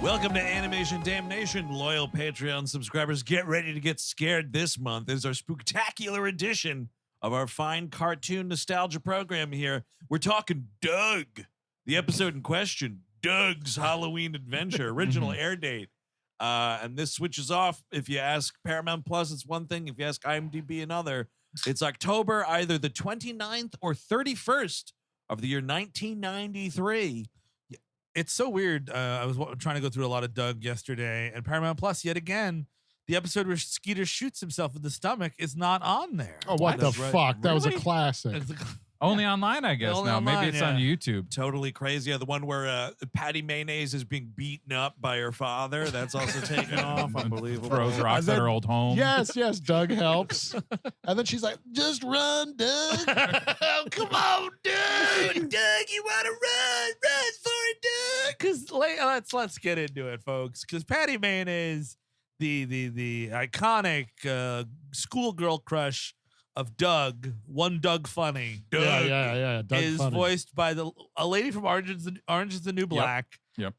Welcome to Animation Damnation. Loyal Patreon subscribers, get ready to get scared this month. This is our Spooktacular edition of our fine cartoon nostalgia program here. We're talking Doug, the episode in question, Doug's Halloween Adventure, original air date. And this switches off. If you ask Paramount Plus, it's one thing. If you ask IMDb, another. It's October, either the 29th or 31st of the year 1993. It's so weird. I was trying to go through a lot of Doug yesterday, and Paramount Plus, yet again, the episode where Skeeter shoots himself in the stomach is not on there. Oh, what the fuck? That was a classic. Only online, I guess, now. Maybe it's on YouTube. Totally crazy. Yeah, the one where Patty Mayonnaise is being beaten up by her father. That's also taken off. Unbelievable. Throws rocks at her old home. Yes, Doug helps. And then she's like, just run, Doug. Oh, come on, Doug. Doug, you want to run? Run for it, Doug. Because let's get into it, folks. Because Patty Mayonnaise, the iconic schoolgirl crush of Doug, one Doug Funny. Doug Doug is Funny. Voiced by a lady from Orange is the New Black. Yep.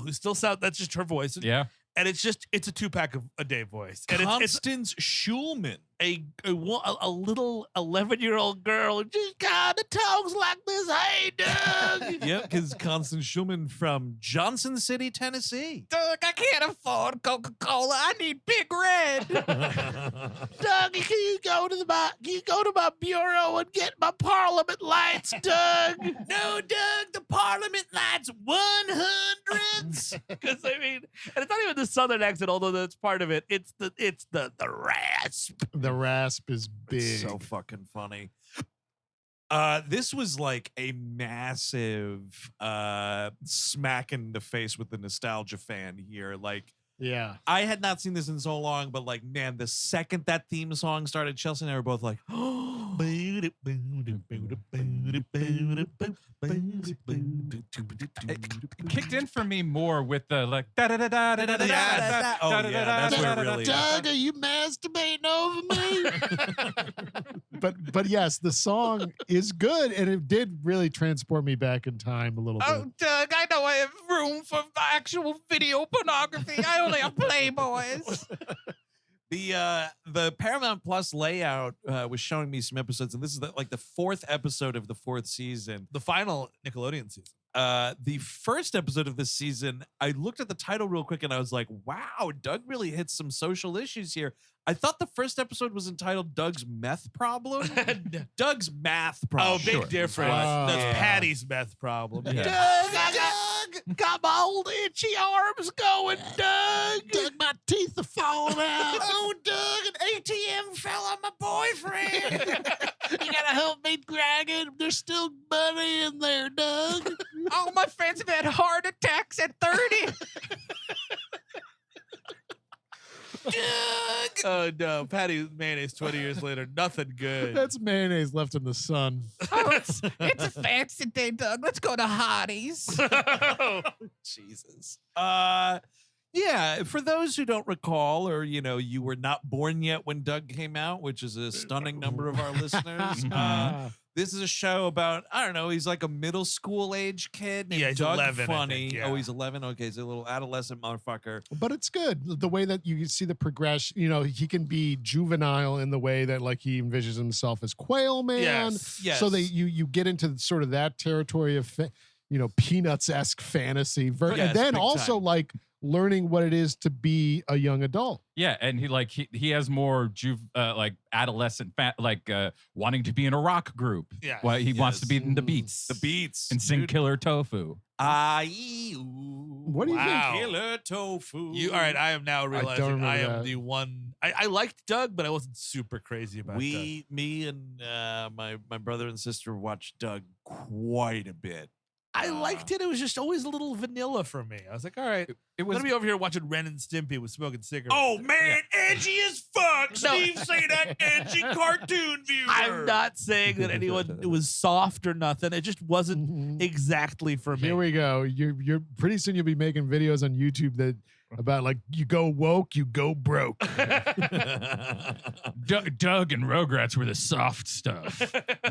Who still sounds, that's just her voice. Yeah. And it's a 2-pack of a day voice. And Constance Schulman. a little 11-year-old girl who just kind of talks like this. Hey, Doug. Yep, because Constance Schulman from Johnson City, Tennessee. Doug, I can't afford Coca-Cola. I need Big Red. Doug, can you go to my bureau and get my Parliament lights, Doug? No, Doug, the Parliament lights 100s. Because I mean, and it's not even the Southern accent, although that's part of it. It's the rasp. The rasp is big. It's so fucking funny. This was like a massive smack in the face with the nostalgia fan here. Like, Yeah. I had not seen this in so long, but like, man, the second that theme song started, Chelsea and I were both like, It kicked in for me more with the like da da da da da da da da. Oh yeah, that's where it really. Doug, are you masturbating over me? But yes, the song is good, and it did really transport me back in time a little bit. Oh, Doug, I know I have room for actual video pornography. I only have Playboys. The Paramount Plus layout was showing me some episodes, and this is like the 4th episode of the 4th season. The final Nickelodeon season. The first episode of this season, I looked at the title real quick and I was like, wow, Doug really hits some social issues here. I thought the first episode was entitled Doug's Meth Problem. Doug's Math Problem. Oh, big difference. That's Yeah. Patty's meth problem. Yeah. Doug, got my old itchy arms going, Doug. Doug, my teeth are falling out. Oh, Doug, an ATM fell on my boyfriend. You gotta help me drag it. There's still money in there, Doug. All my friends have had heart attacks at 30. Doug. Oh, no. Patty Mayonnaise 20 years later. Nothing good. That's mayonnaise left in the sun. Oh, it's a fancy day, Doug. Let's go to Hottie's. Jesus. Yeah, for those who don't recall, or you were not born yet when Doug came out, which is a stunning number of our listeners. This is a show about, I don't know, he's like a middle school age kid named Yeah, he's Doug 11, I Funny. think, yeah. Oh, he's 11. Okay, he's a little adolescent motherfucker. But it's good. The way that you see the progression, he can be juvenile in the way that like he envisions himself as Quail Man. Yes. So that you get into sort of that territory of, Peanuts-esque fantasy. Yes, And then big also time. like learning what it is to be a young adult. Yeah, and he has more like adolescent wanting to be in a rock group. Yeah. Why he wants Yes. to be in the Beats. The Beats. And sing Dude. Killer Tofu. What do you Wow. think? Killer tofu. All right, I am now realizing remember I am that. the one. I liked Doug, but I wasn't super crazy about Doug. Me and my brother and sister watched Doug quite a bit. I liked it. It was just always a little vanilla for me. I was like, all right, It I'm was gonna be over here watching Ren and Stimpy with smoking cigarettes. Oh man, edgy as fuck. No. Steve, say that edgy cartoon viewer. I'm not saying that anyone was soft or nothing. It just wasn't exactly for me. Here we go. You're pretty soon you'll be making videos on YouTube that about like you go woke, you go broke. Doug and Rugrats were the soft stuff.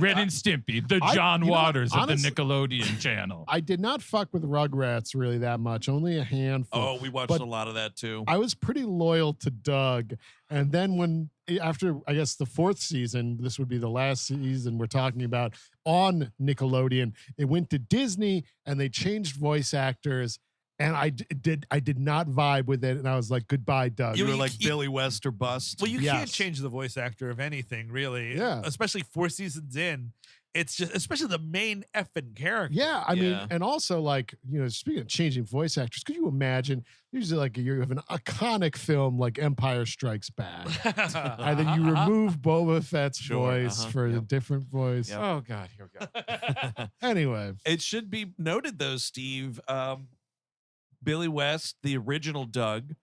Ren and Stimpy, the I- John Waters honestly- of the Nickelodeon channel. I did not fuck with Rugrats really that much. Only a handful. faithful. Oh, we watched But a lot of that too. I was pretty loyal to Doug. And then after, I guess, the 4th season, this would be the last season we're talking about on Nickelodeon, it went to Disney and they changed voice actors. And I did not vibe with it. And I was like, goodbye, Doug. You were you- like you- Billy West or bust. Well, you can't Yes. change the voice actor of anything, really. Yeah. Especially 4 seasons in. It's just, especially the main effing character. Yeah, I mean, Yeah. and also like, speaking of changing voice actors, could you imagine usually like you have an iconic film like Empire Strikes Back, and then you remove Boba Fett's Sure, voice uh-huh, for a yep. different voice. Yep. Oh God, here we go. Anyway, It should be noted though, Steve, Billy West, the original Doug,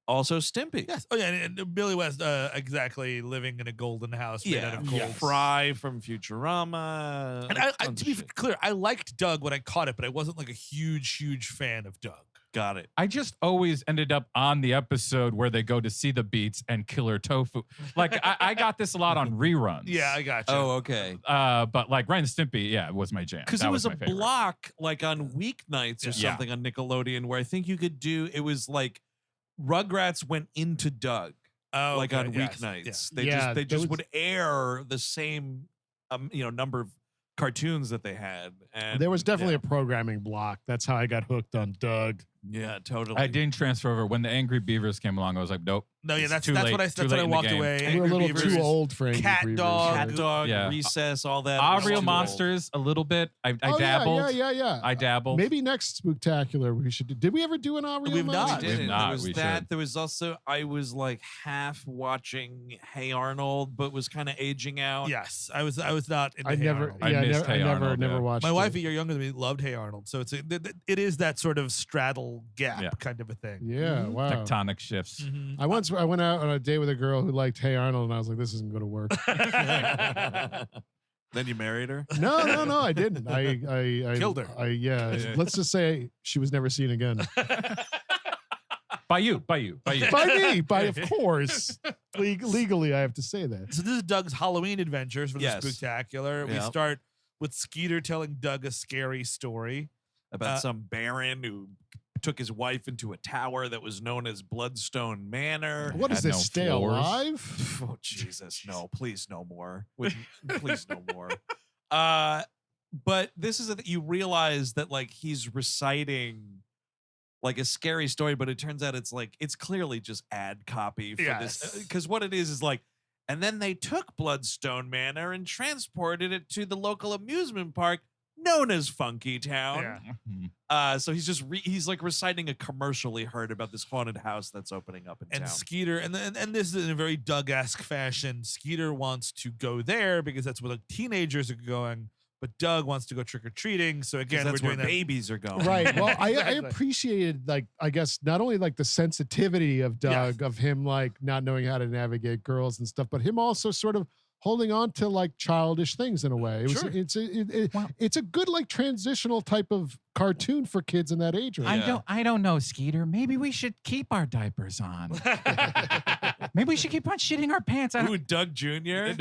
also Stimpy. Yes. Oh, yeah. And Billy West, exactly, living in a golden house made out of gold. Fry from Futurama. And tons to of be shit. clear, I liked Doug when I caught it, but I wasn't like a huge fan of Doug. Got it. I just always ended up on the episode where they go to see the beats and Killer Tofu. Like I got this a lot on reruns. Yeah, I got you. Oh, okay. But like Ren and Stimpy, yeah, was my jam. Because That it was a my favorite. block like on weeknights or Yeah. something on Nickelodeon where I think you could do it was like Rugrats went into Doug Oh, like okay, on yes, weeknights. yeah. They Yeah, just there was- would air the same number of cartoons that they had. And there was definitely yeah, a programming block. That's how I got hooked on Doug. yeah, totally. I didn't transfer over when the Angry Beavers came along. I was like, nope. No, yeah, It's that's too what late- I too that's what late I in the walked game. away. We're a Angry little Beavers, too old for Angry Cat Beavers, Dog. right? Cat Dog, Yeah. Recess, all that. Our was Real too old. Monsters, a little bit. I Oh, dabbled. Yeah. I dabbled. Maybe next Spooktacular we should do. Did we ever do an All Real We've not. Monsters? We didn't. not. There was We that. should. There was also I was like half watching Hey Arnold, but was kind of aging out. Yes, I was not into I Hey never, Arnold. I yeah, missed Hey never Arnold, yeah. watched. My it. wife, a year younger than me, loved Hey Arnold, so it is that sort of straddle gap Yeah. kind of a thing. Yeah, wow. Tectonic shifts. Mhm. I went out on a date with a girl who liked Hey Arnold, and I was like, this isn't going to work. Then you married her. No, I didn't. I Killed her. Yeah. Let's just say she was never seen again. By you. By me, of course. Legally, I have to say that. So this is Doug's Halloween adventures from Yes. the Spooktacular. We Yep. start with Skeeter telling Doug a scary story. About some baron who took his wife into a tower that was known as Bloodstone Manor. What is had this? no Stay floors. alive? Oh Jesus, no! Please, no more. Please, no more. But this is you realize that like he's reciting like a scary story, but it turns out it's clearly just ad copy for this. Yes. Because what it is like, and then they took Bloodstone Manor and transported it to the local amusement park known as Funky Town. Yeah. So he's like reciting a commercial he heard about this haunted house that's opening up in And town. Skeeter, and this is in a very Doug-esque fashion. Skeeter wants to go there because that's where the teenagers are going, but Doug wants to go trick-or-treating. So 'Cause again, that's we're where doing that. babies are going. Right. Well, I Exactly. appreciated, like, I guess not only like the sensitivity of Doug, of him like not knowing how to navigate girls and stuff, but him also sort of holding on to like childish things in a way. It was, Sure. it's a good like transitional type of cartoon for kids in that age range. Yeah. I don't know, Skeeter. Maybe we should keep our diapers on. Maybe we should keep on shitting our pants. Ooh, Doug Jr.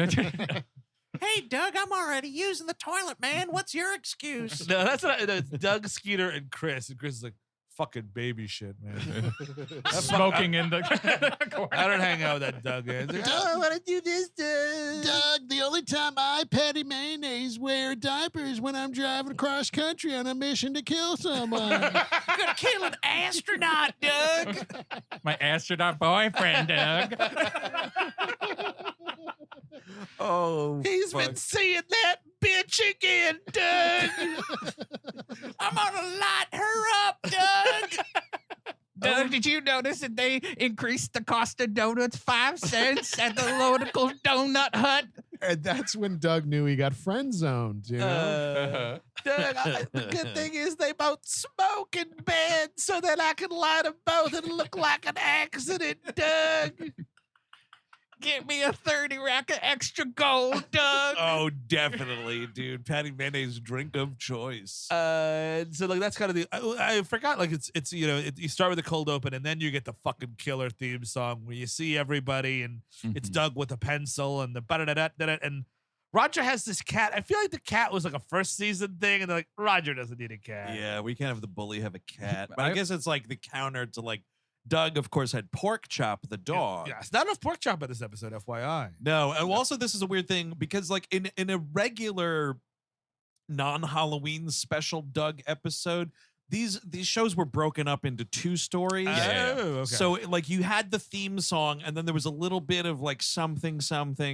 Hey, Doug, I'm already using the toilet, man. What's your excuse? No, that's not. It's Doug, Skeeter, and Chris. And Chris is like, fucking baby shit, man. Smoking in the corner. I don't hang out with that Doug. He's like, oh, I want to do this, Doug, the only time I, Patty Mayonnaise, wear diapers when I'm driving across country on a mission to kill someone. I'm gonna kill an astronaut, Doug. My astronaut boyfriend, Doug. Oh, He's been seeing that bitch again, Doug. I'm gonna light her up, Doug. Doug, did you notice that they increased the cost of donuts 5 cents at the local donut hut? And that's when Doug knew he got friend zoned, you know? Doug, the good thing is they both smoke in bed so that I can light them both and look like an accident, Doug. Get me a 30 rack of extra gold, Doug. Oh, definitely, dude. Patty Mayonnaise drink of choice. So like that's kind of the I forgot like it's you start with the cold open and then you get the fucking killer theme song where you see everybody and it's Doug with a pencil and the ba-da-da-da-da-da, and Roger has this cat. I feel like the cat was like a first season thing, and they're like, Roger doesn't need a cat. Yeah, we can't have the bully have a cat. But I guess it's like the counter to like Doug, of course, had Pork Chop the dog. Yes, not enough pork chop in this episode, FYI. No, and also this is a weird thing because like in a regular non-Halloween special Doug episode, these shows were broken up into 2 stories. Oh, okay. So like you had the theme song, and then there was a little bit of like something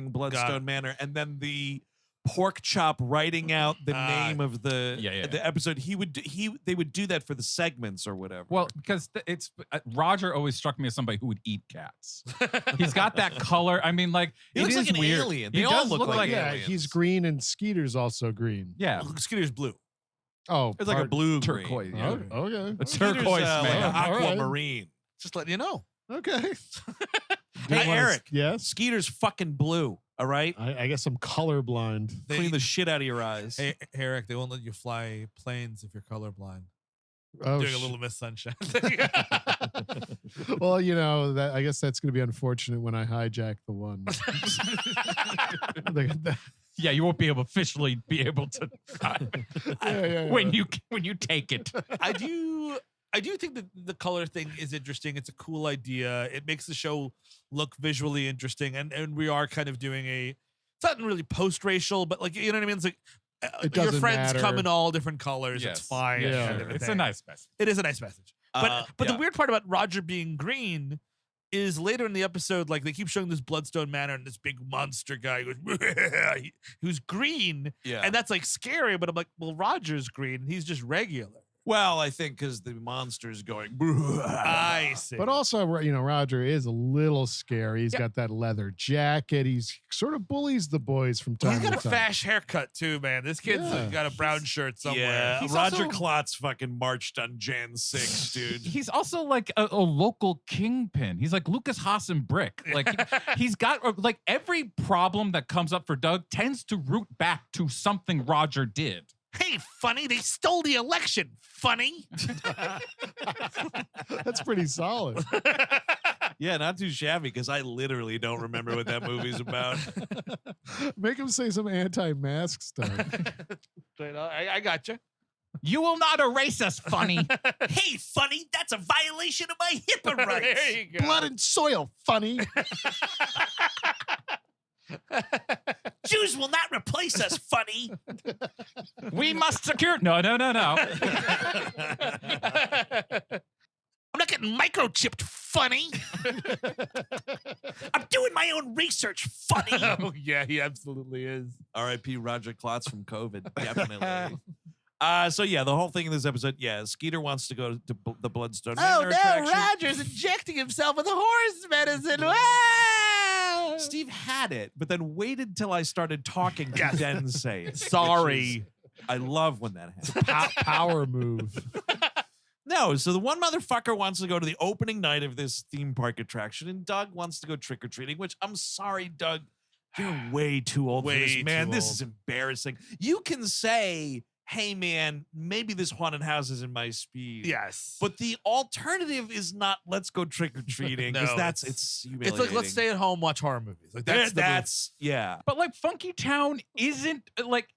Bloodstone Manor, and then the Pork Chop writing out the name of the episode. They would do that for the segments or whatever. Well, because it's Roger always struck me as somebody who would eat cats. He's got that color. I mean, like He it looks is like an weird. alien. He They all does look like Yeah, aliens. he's green and Skeeter's also green. Yeah, Skeeter's blue. Oh, It's like a blue turquoise. green. Yeah. Oh, okay. A turquoise man. All right. Aquamarine. Just letting you know. Okay. Hey, Eric. Yes. Skeeter's fucking blue. All right. I guess I'm colorblind. Clean the shit out of your eyes. Hey, Eric, they won't let you fly planes if you're colorblind. Oh, Doing a little Miss Sunshine. well, you know that. I guess that's going to be unfortunate when I hijack the one. Yeah, you won't be able officially be able to when you take it. I do think that the color thing is interesting. It's a cool idea. It makes the show look visually interesting, and we are kind of doing it's not really post-racial, but like, you know what I mean? It's like It your doesn't friends matter. come in all different colors. Yes. It's fine. Yeah. kind of It's a thing. nice message. It is a nice message. But the yeah. weird part about Roger being green is later in the episode, like they keep showing this Bloodstone Manor and this big monster guy goes, who's green. Yeah. And that's like scary, but I'm like, well, Roger's green and he's just regular. Well, I think because the monster's going. I see. But also, you know, Roger is a little scary. He's got that leather jacket. He's sort of bullies the boys from time he's got to a time. fash haircut too, man. This kid's Yeah. got a brown shirt somewhere. Yeah, He's Roger also- Klotz fucking marched on Jan 6, dude. He's also like a local kingpin. He's like Lucas Haas and Brick. Like he's got like every problem that comes up for Doug tends to root back to something Roger did. Hey, funny, they stole the election. Funny. That's pretty solid. Yeah, not too shabby because I literally don't remember what that movie's about. Make him say some anti-mask stuff. I got you. You will not erase us, funny. Hey, funny, that's a violation of my HIPAA There you go. Blood and soil, funny. Jews will not replace us, funny. We must secure. No. I'm not getting microchipped, funny. I'm doing my own research, funny. Oh, yeah, he absolutely is. R.I.P. Roger Klotz from COVID, definitely. So yeah, the whole thing in this episode, yeah, Skeeter wants to go to the Bloodstone Manor attraction. Roger's injecting himself with horse medicine. Wow. Steve had it, but then waited till I started talking to then say it. Sorry. I love when that happens. Power move. No, so the one motherfucker wants to go to the opening night of this theme park attraction, and Doug wants to go trick-or-treating, which I'm sorry, Doug, you're way too old for Way this, man. too This old. is embarrassing. You can say, hey, man, maybe this haunted house isn't my speed. Yes. But the alternative is not let's go trick-or-treating, because No, it's it's humiliating. like, let's stay at home, watch horror movies. Like That's yeah. But like Funky Town isn't like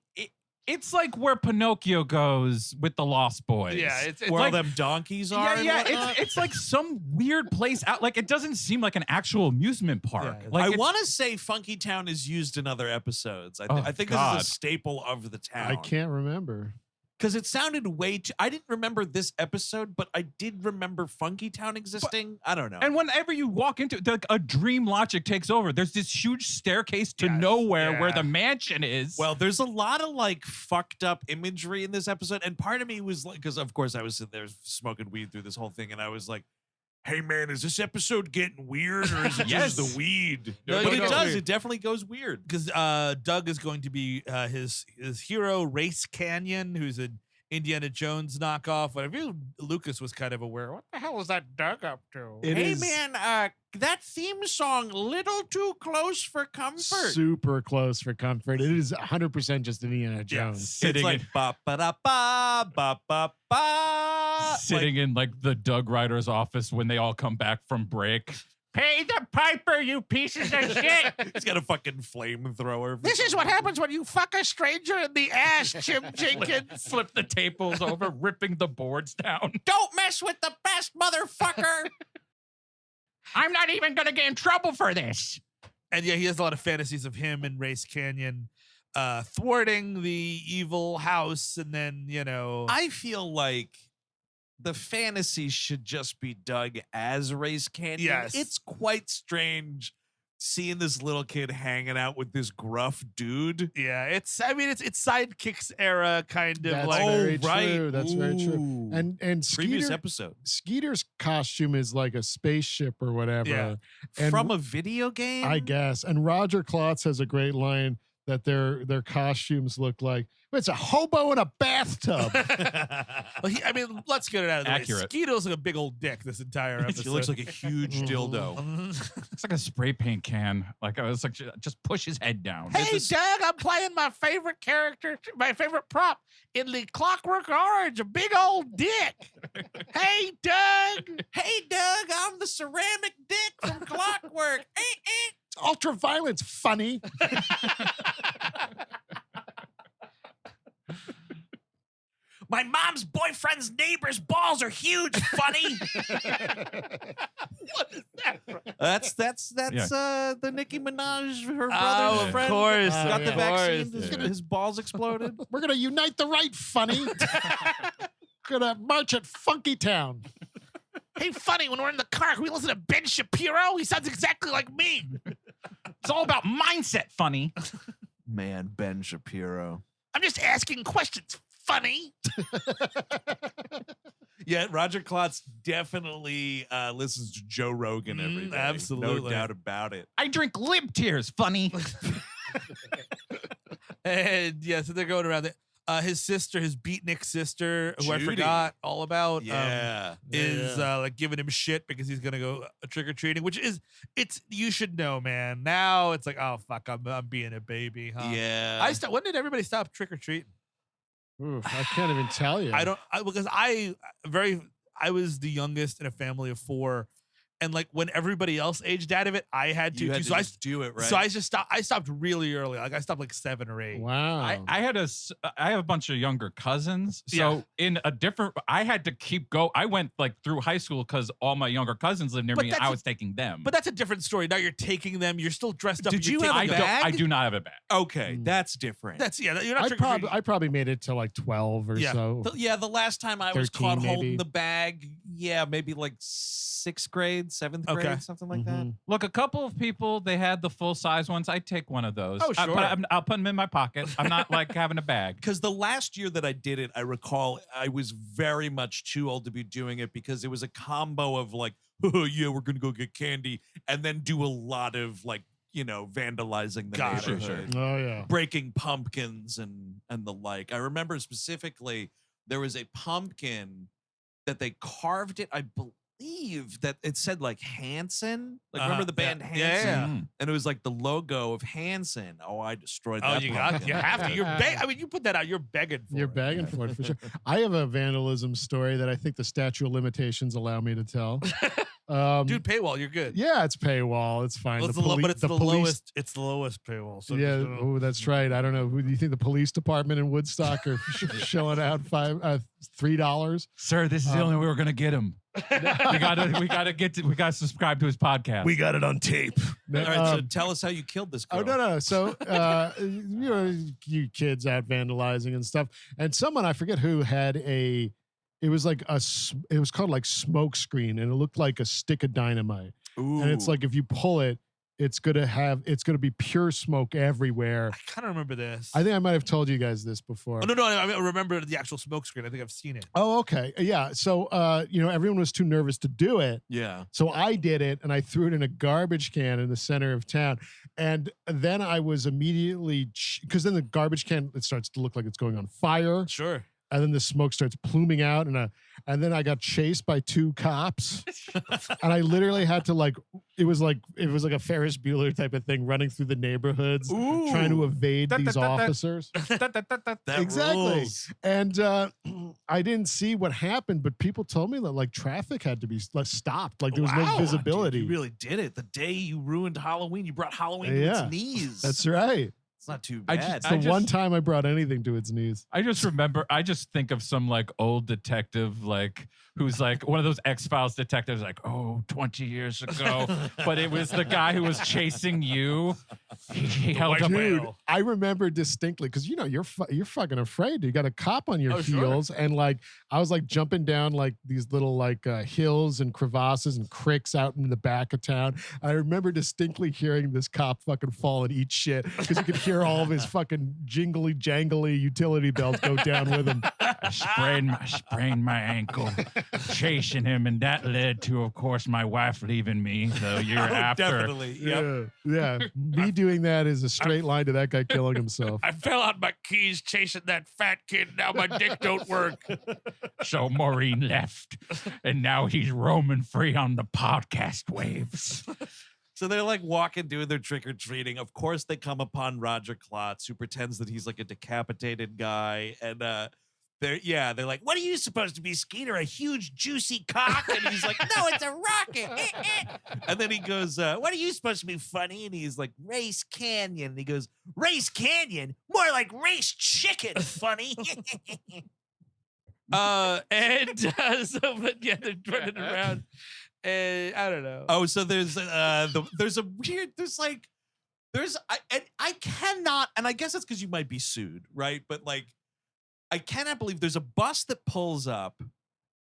it's like where Pinocchio goes with the Lost Boys. Yeah, it's Where all like- them donkeys are. Yeah, and whatnot. it's like some weird place out. Like it doesn't seem like an actual amusement park. Yeah, like I it's- want to say Funky Town is used in other episodes. I Oh, think this God. is a staple of the town. I can't remember. Because it sounded way too. I didn't remember this episode, but I did remember Funky Town existing. I don't know. And whenever you walk into like a dream logic takes over, there's this huge staircase to Yes, nowhere where yeah. the mansion is. well, there's a lot of like fucked up imagery in this episode, and part of me was like, because of course I was sitting there smoking weed through this whole thing, and I was like, "Hey man, is this episode getting weird, or is it Yes. just the weed?" No, but it it goes does. weird. It definitely goes weird. because Doug is going to be his hero, Race Canyon, who's an Indiana Jones knockoff. But I feel Lucas was kind of aware. What the hell is that Doug up to? It Hey is man, that theme song, little too close for comfort. super close for comfort. It is 100% just Indiana Jones. sitting It's like ba ba da ba ba ba ba. sitting in like the Doug Ryder's office when they all come back from break. Pay the piper, you pieces of shit. He's got a fucking flamethrower. This is what happens when you fuck a stranger in the ass, Jim Jenkins. Flip the tables over, ripping the boards down. Don't mess with the best, motherfucker. I'm not even going to get in trouble for this. And yeah, he has a lot of fantasies of him and Race Canyon thwarting the evil house, and then, you know. I feel like the fantasy should just be Doug as Race Canyon. Yes. It's quite strange seeing this little kid hanging out with this gruff dude. Yeah, it's sidekicks era kind of That's like. very right. true. That's very true. Ooh. And Previous Skeeter, episode. Skeeter's costume is like a spaceship or whatever. Yeah. And From a video game? I guess. And Roger Klotz has a great line that their costumes look like it's a hobo in a bathtub. Well, let's get it out of the Accurate. way. Skeeter looks like a big old dick this entire episode. He looks like a huge dildo. It's like a spray paint can. Like I was like, just push his head down. Hey, Doug, I'm playing my favorite character, my favorite prop in the Clockwork Orange, a big old dick. Hey, Doug. Hey, Doug, I'm the ceramic dick from Clockwork. Ultraviolet's funny. My mom's boyfriend's neighbor's balls are huge, funny. What is that from? That's the Nicki Minaj, her brother's Oh, of friend. course. Got the of vaccine. course. His balls exploded. We're gonna unite the right, funny. Gonna march at Funky Town. Hey, funny, when we're in the car, can we listen to Ben Shapiro? He sounds exactly like me. It's all about mindset, funny. Man, Ben Shapiro. I'm just asking questions, funny. Yeah, Roger Klotz definitely listens to Joe Rogan every day. absolutely. No doubt about it. I drink lib tears, funny. And yeah, so they're going around there. His sister, his beatnik sister, who I Judy. forgot all about, Yeah. is like giving him shit because he's gonna go trick or treating, which is you should know, man. Now it's like, oh fuck, I'm being a baby, huh? Yeah. When did everybody stop trick or treating? Oof, I can't even tell you. Because I was the youngest in a family of 4, and like when everybody else aged out of it, I had to. You had too. to So just do it, right? So I just stopped. I stopped really early. Like I stopped like 7 or 8. Wow. I have a bunch of younger cousins. So I had to keep go. I went like through high school because all my younger cousins lived near But me and that's I a- was taking them. But that's a different story. Now you're taking them. You're still dressed up. Did and you're you have taking a them. bag? I do not have a bag. Okay, that's different. That's You're not trick or treating. I probably made it to like 12 or Yeah. so. The last time I was 13 caught maybe. holding the bag, maybe like 6th grade, 7th Okay. grade, something like that. Mhm. Look, a couple of people, they had the full size ones. I'd take one of those. Oh, sure. I'll put them in my pocket. I'm not like having a bag. Because the last year that I did it, I recall I was very much too old to be doing it because it was a combo of like, oh, yeah, we're going to go get candy, and then do a lot of like, vandalizing the Got it. neighborhood. Oh yeah. Breaking pumpkins and the like. I remember specifically there was a pumpkin that they carved it. I believe that it said like Hanson. Like remember the band Hanson? Yeah. Mm. And it was like the logo of Hanson. Oh, I destroyed Oh, that. you pumpkin. have to. You put that out. You're begging for You're it. begging for it for sure. I have a vandalism story that I think the statute of limitations allow me to tell. Dude, paywall. You're good. Yeah, it's paywall. It's fine. Well, but it's the lowest. It's the lowest paywall. So Yeah, just, oh, that's right. I don't know. Who do you think the police department in Woodstock are shelling out $3? Sir, this is the only way we're gonna get him. we gotta subscribe to his podcast. got it on tape. All right, so tell us how you killed this girl. Oh no! So you kids out vandalizing and stuff, and someone I forget who had a. It was like it was called like smoke screen, and it looked like a stick of dynamite. Ooh. And it's like if you pull it, it's gonna be pure smoke everywhere. I kind of remember this. I think I might have told you guys this before. Oh, no. I remember the actual smoke screen. I think I've seen it. Oh, okay, yeah. So everyone was too nervous to do it. Yeah. So I did it, and I threw it in a garbage can in the center of town. And then I was immediately because then the garbage can, it starts to look like it's going on fire. Sure. and then the smoke starts pluming out, and then I got chased by 2 cops, and I literally had to like it was like a Ferris Bueller type of thing, running through the neighborhoods, trying to evade these officers. That Exactly. rules. And I didn't see what happened, but people told me that like traffic had to be like stopped, like there was no Wow, visibility. dude, you really did it. The day you ruined Halloween, you brought Halloween to Yeah. its knees. That's right. It's not too I bad. just- It's the one time I brought anything to its knees. I just think of some like old detective, like who's like one of those X-Files detectives, like, 20 years ago. But it was the guy who was chasing you. He held up. Dude, I remember distinctly because you're fucking afraid. You got a cop on your heels, and like I was like jumping down like these little like hills and crevasses and cricks out in the back of town. I remember distinctly hearing this cop fucking fall and eat shit because you could hear all of his fucking jingly jangly utility belts go down with him. I sprained my ankle chasing him, and that led to, of course, my wife leaving me the year after. Definitely. Yep. Yeah. Me doing that is a straight line to that guy killing himself. I fell on my keys chasing that fat kid. Now my dick don't work. So Maureen left, and now he's roaming free on the podcast waves. So they're like walking, doing their trick or treating. Of course, they come upon Roger Klotz, who pretends that he's like a decapitated guy, and they're like, "What are you supposed to be, Skeeter? A huge juicy cock?" And he's like, "No, it's a rocket." And then he goes, "What are you supposed to be, funny?" And he's like, "Race Canyon." And he goes, "Race Canyon? More like race chicken, funny." But yeah, they're running around. And I don't know. Oh, so there's I cannot, and I guess it's because you might be sued, right? But like, I cannot believe there's a bus that pulls up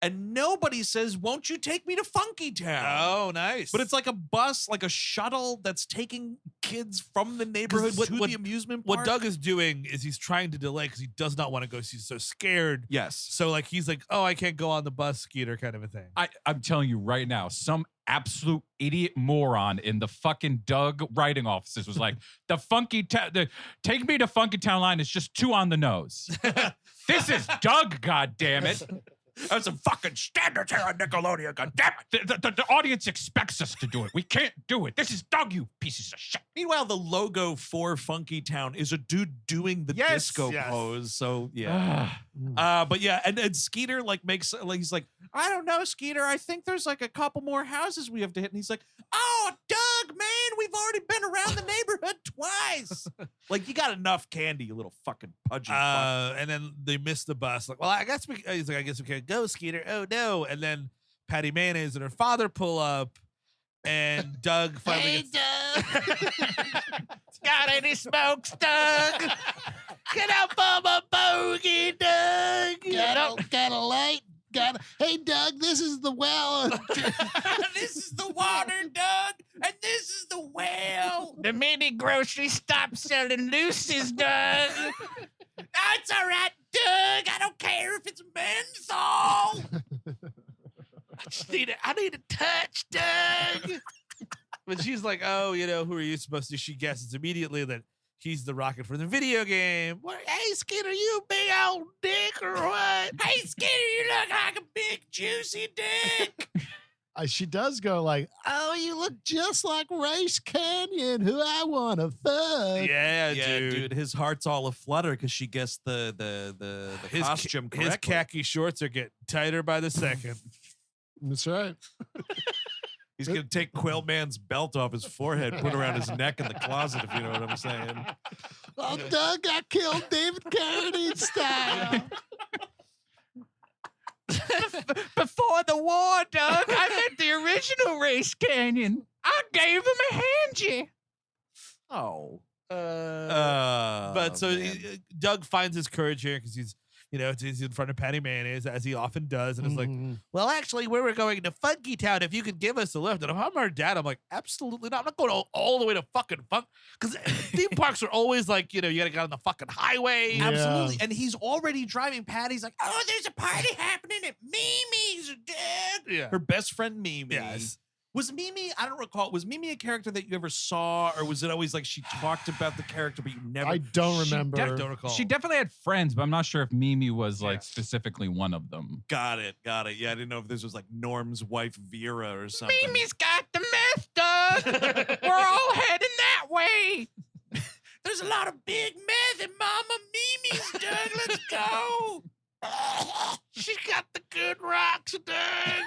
and nobody says, "Won't you take me to Funky Town?" Oh, nice. But it's like a bus, like a shuttle that's taking kids from the neighborhood to the amusement park. what Doug is doing is he's trying to delay because he does not want to go. He's so scared. Yes. So like he's like, "Oh, I can't go on the bus, Skeeter," kind of a thing. I'm telling you right now, some absolute idiot moron in the fucking Doug writing offices was like, take me to Funky Town line is just too on the nose. This is Doug, goddammit. There's some fucking standards here on Nickelodeon, goddammit. The audience expects us to do it. We can't do it. This is Doug, you pieces of shit. Meanwhile, the logo for Funky Town is a dude doing the disco pose. So yeah. But yeah, and Skeeter like makes like he's like, "I don't know, Skeeter. I think there's like a couple more houses we have to hit." And he's like, "Oh, Doug, man, we've already been around the neighborhood twice." Like, you got enough candy, you little fucking pudgy fuck. And then they miss the bus. Like, well, he's like, I guess we can't go, Skeeter. Oh no! And then Patty Mayonnaise and her father pull up, and Doug finally. Doug. Got any smokes, Doug? Get up on my bogey, Doug. Got a light? Hey, Doug, this is the well. This is the water, Doug, and this is the well. The mini grocery stop selling Lucy's, Doug. That's all right, Doug. I don't care if it's menthol. I need a touch, Doug. But she's like, "Oh, who are you supposed to?" She guesses immediately that he's the rocket from the video game. What? Hey, Skeeter, you big old dick or what? Hey, Skeeter, you look like a big juicy dick. She does go like, "Oh, you look just like Race Canyon, who I want to fuck." Yeah, dude. His heart's all aflutter because she guessed the costume correctly. His khaki shorts are getting tighter by the second. That's right. He's gonna take Quailman's belt off his forehead, put it around his neck in the closet, if you know what I'm saying. Oh, Doug got killed David Carradine style. Before the war, Doug, I met the original Race Canyon. I gave him a handy. Oh. But so Doug finds his courage here because he's in front of Patty Mayonnaise, as he often does, and it's like, "Well, actually, we were going to Funky Town. If you could give us a lift." And if I'm her dad, I'm like, "Absolutely not. I'm not going all the way to fucking funk." Because theme parks are always like, you got to get on the fucking highway. Yeah. Absolutely. And he's already driving. Patty's like, "Oh, there's a party happening at Mimi's, Dad." Yeah. Her best friend Mimi. Yes. Was Mimi, I don't recall, was Mimi a character that you ever saw, or was it always like she talked about the character, but you never? I don't She remember. Don't recall. She definitely had friends, but I'm not sure if Mimi was like specifically one of them. Got it. Yeah, I didn't know if this was like Norm's wife Vera or something. Mimi's got the meth, Doug. We're all heading that way. There's a lot of big meth in Mama Mimi's, Doug. Let's go. She's got the good rocks, Doug.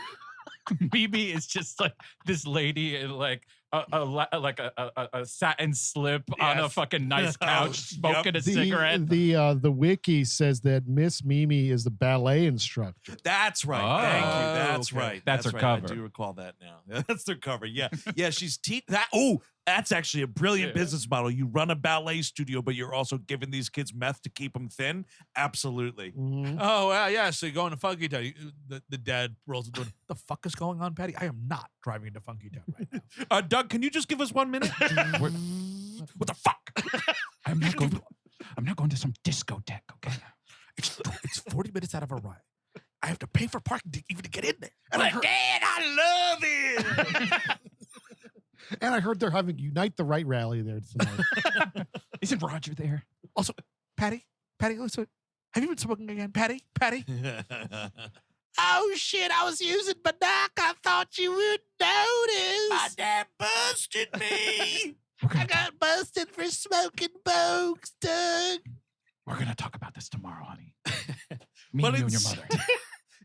Mimi is just like this lady in like a satin slip on a Yes. fucking nice couch, smoking a cigarette. The wiki says that Miss Mimi is the ballet instructor. That's right. Oh, Thank you. That's okay. right. That's her right. cover. I do recall that now. That's their cover. Yeah. Yeah. She's that. Oh, that's actually a brilliant business model. You run a ballet studio, but you're also giving these kids meth to keep them thin. Absolutely. Mhm. Oh, yeah. So you go into Funky Town. The dad rolls into it. The fuck is going on, Patty? I am not driving into Funky Town right now. Doug, can you just give us 1 minute? What the fuck? I'm not going to some discotheque, okay? It's 40 minutes out of a ride. I have to pay for parking even to get in there. And I heard, Dad, I love it. And I heard they're having Unite the Right rally there tonight. Isn't Roger there? also, Patty, listen. Have you been smoking again, Patty? Oh shit! I was using Badak. I thought you would notice. My dad busted me. I got busted for smoking bokes, Doug. We're gonna talk about this tomorrow, honey. Me But and you and your it's- mother.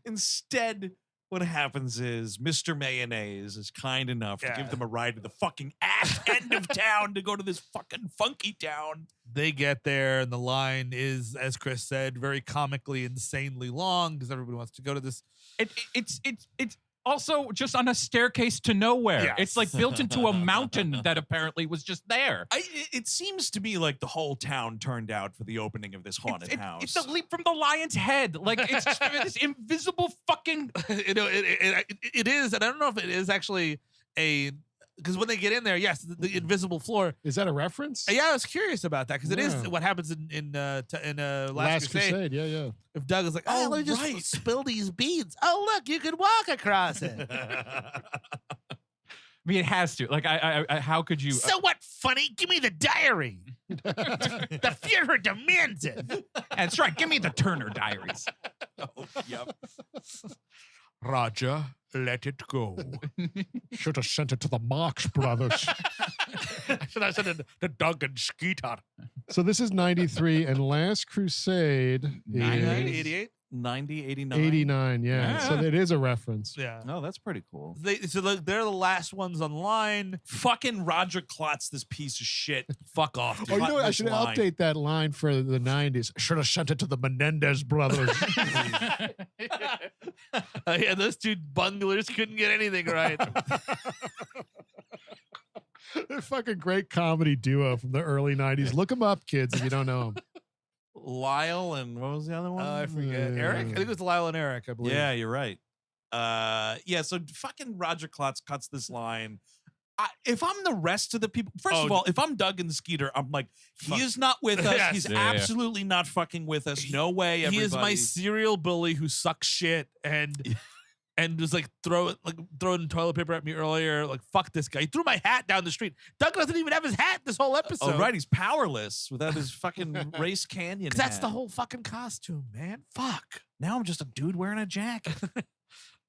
Instead, what happens is Mr. Mayonnaise is kind enough to Yeah. give them a ride to the fucking ass end of town to go to this fucking funky town. They get there, and the line is, as Chris said, very comically insanely long because everybody wants to go to this. It's also just on a staircase to nowhere. Yes. It's like built into a mountain that apparently was just there. It seems to me like the whole town turned out for the opening of this haunted house. It's a leap from the lion's head. Like it's just this invisible fucking. It is, and I don't know if it is actually because when they get in there, yes, the invisible floor. Is that a reference? Yeah, I was curious about that because it is Yeah. what happens in Last Last Crusade. Crusade. Yeah. If Doug is like, oh, let me just right. spill these beads. Oh, look, you can walk across it. I mean, it has to. Like, I how could you? So what, funny? Give me the diary. The Fuhrer demands it. That's right. Give me the Turner Diaries. Yep. Roger, let it go. Should have sent it to the Marx Brothers. Should I send it to Doug and Skeeter? So this is 93, and Last Crusade is 1988? 90, 89. 89. Yeah. So Yeah. it is a reference. Yeah. No, that's pretty cool. They're the last ones online. Fucking Roger Klotz, this piece of shit. Fuck off. Oh, Dude. you know what? I This should line. update that line for the 90s. Should have sent it to the Menendez brothers. Yeah, those two bunglers couldn't get anything right. They're a fucking great comedy duo from the early 90s. Look them up, kids, if you don't know them. Lyle and what was the other one? I forget. Eric? I think it was Lyle and Eric, I believe. Yeah, you're right. Yeah, so fucking Roger Klotz cuts this line. If I'm the rest of the people, first of all, if I'm Doug and Skeeter, I'm like, he is not with us. Yes. He's Yeah, yeah. absolutely not fucking with us. No way, everybody. He is my serial bully who sucks shit and was like throwing toilet paper at me earlier. Like, fuck this guy. He threw my hat down the street. Doug doesn't even have his hat this whole episode. Oh, right, he's powerless without his fucking Race Canyon. 'Cause that's hat. the whole fucking costume, man. Fuck. Now I'm just a dude wearing a jacket.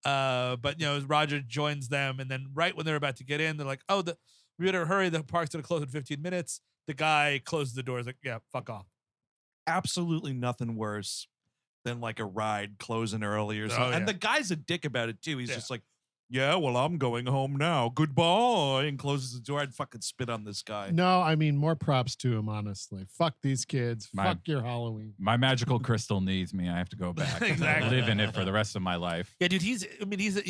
But Roger joins them, and then right when they're about to get in, they're like, "Oh, we better hurry. The park's gonna close in 15 minutes." The guy closes the doors, like, "Yeah, fuck off." Absolutely nothing worse than like a ride closing early or something. yeah. And the guy's a dick about it too. He's Yeah. just like, yeah, well, I'm going home now. Goodbye. And closes the door. I'd fucking spit on this guy. No, I mean, more props to him, honestly. Fuck these kids. Fuck your Halloween. My magical crystal needs me. I have to go back. Exactly. Live in it for the rest of my life. Yeah, dude. He's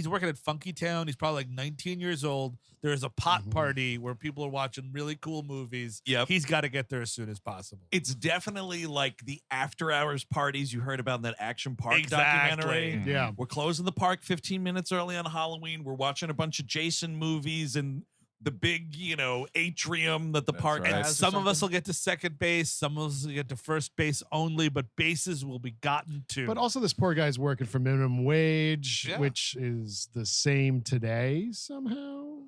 working at Funky Town. He's probably like 19 years old. There's a pot party where people are watching really cool movies. Yep. He's got to get there as soon as possible. It's definitely like the after hours parties you heard about in that Action Park Exactly. documentary. Yeah. We're closing the park 15 minutes early on Halloween. We're watching a bunch of Jason movies and the big, atrium that the That's park right. has. or Some of us something. will get to second base. Some of us will get to first base only, but bases will be gotten to. But also, this poor guy's working for minimum wage, Yeah. which is the same today somehow.